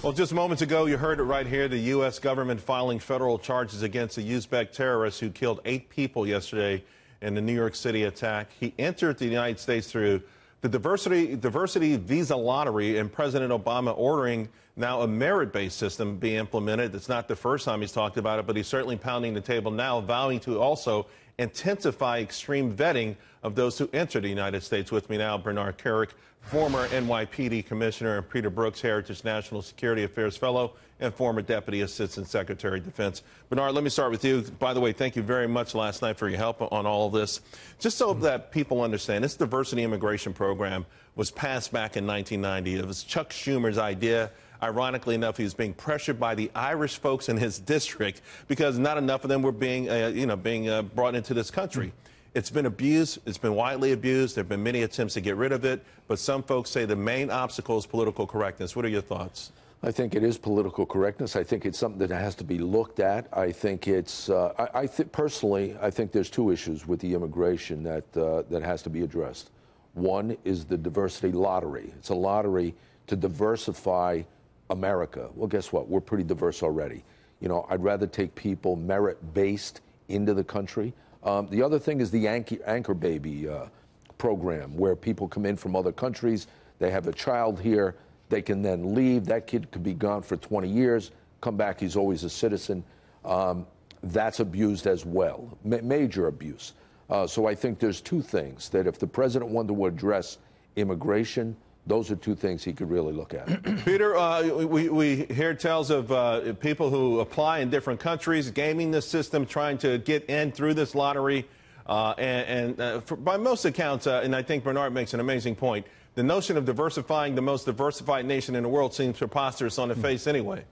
Well, just moments ago, you heard it right here. The U.S. government filing federal charges against a Uzbek terrorist who killed 8 people yesterday in the New York City attack. He entered the United States through the diversity visa lottery, and President Obama ordering now a merit-based system be implemented. It's not the first time he's talked about it, but he's certainly pounding the table now, vowing to also intensify extreme vetting of those who enter the United States. With me now, Bernard Kerik, former NYPD Commissioner, and Peter Brookes, Heritage National Security Affairs Fellow and former Deputy Assistant Secretary of Defense. Bernard, let me start with you. By the way, thank you very much last night for your help on all of this. Just so that people understand, this diversity immigration program was passed back in 1990. It was Chuck Schumer's idea. Ironically enough, he was being pressured by the Irish folks in his district because not enough of them were being brought into this country. It's been abused. It's been widely abused. There have been many attempts to get rid of it, but some folks say the main obstacle is political correctness. What are your thoughts? I think it is political correctness. I think it's something that has to be looked at. I think it's, personally, I think there's 2 issues with the immigration that has to be addressed. One is the diversity lottery. It's a lottery to diversify America. Well, guess what? We're pretty diverse already. You know, I'd rather take people merit-based into the country. The other thing is the anchor baby program, where people come in from other countries, they have a child here, they can then leave. That kid could be gone for 20 years, come back, he's always a citizen. That's abused as well, major abuse. So I think there's 2 things that if the president wanted to address immigration, those are 2 things he could really look at. Peter, we hear tales of people who apply in different countries, gaming the system, trying to get in through this lottery. By most accounts, and I think Bernard makes an amazing point, the notion of diversifying the most diversified nation in the world seems preposterous on the face anyway.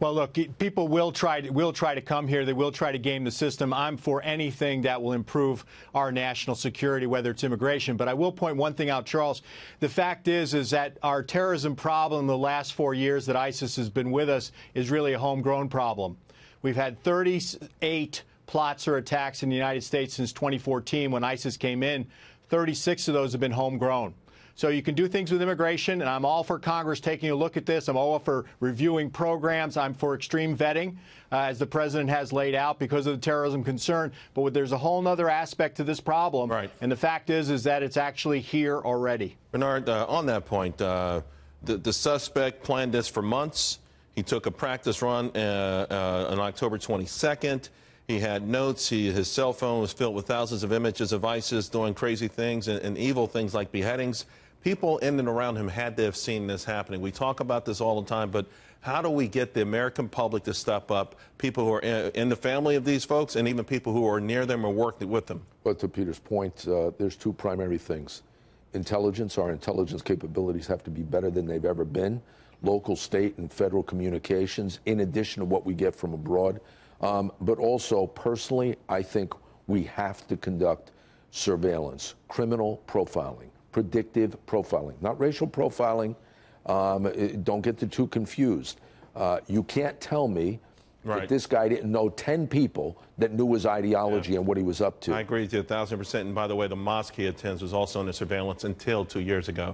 Well, look, people will try to come here. They will try to game the system. I'm for anything that will improve our national security, whether it's immigration. But I will point one thing out, Charles. The fact is that our terrorism problem the last 4 years that ISIS has been with us is really a homegrown problem. We've had 38 plots or attacks in the United States since 2014 when ISIS came in. 36 of those have been homegrown. So you can do things with immigration, and I'm all for Congress taking a look at this. I'm all for reviewing programs. I'm for extreme vetting, as the president has laid out, because of the terrorism concern. But there's a whole other aspect to this problem. Right. And the fact is that it's actually here already. Bernard, on that point, the suspect planned this for months. He took a practice run on October 22nd. He had notes. His cell phone was filled with thousands of images of ISIS doing crazy things and evil things like beheadings. People in and around him had to have seen this happening. We talk about this all the time, but how do we get the American public to step up, people who are in the family of these folks and even people who are near them or working with them? But to Peter's point, there's 2 primary things. Intelligence, our intelligence capabilities have to be better than they've ever been. Local, state, and federal communications, in addition to what we get from abroad. But also, personally, I think we have to conduct surveillance, criminal profiling, predictive profiling, not racial profiling. Don't get the 2 confused. You can't tell me that this guy didn't know 10 people that knew his ideology and what he was up to. I agree with you 1,000%. And by the way, the mosque he attends was also under surveillance until 2 years ago.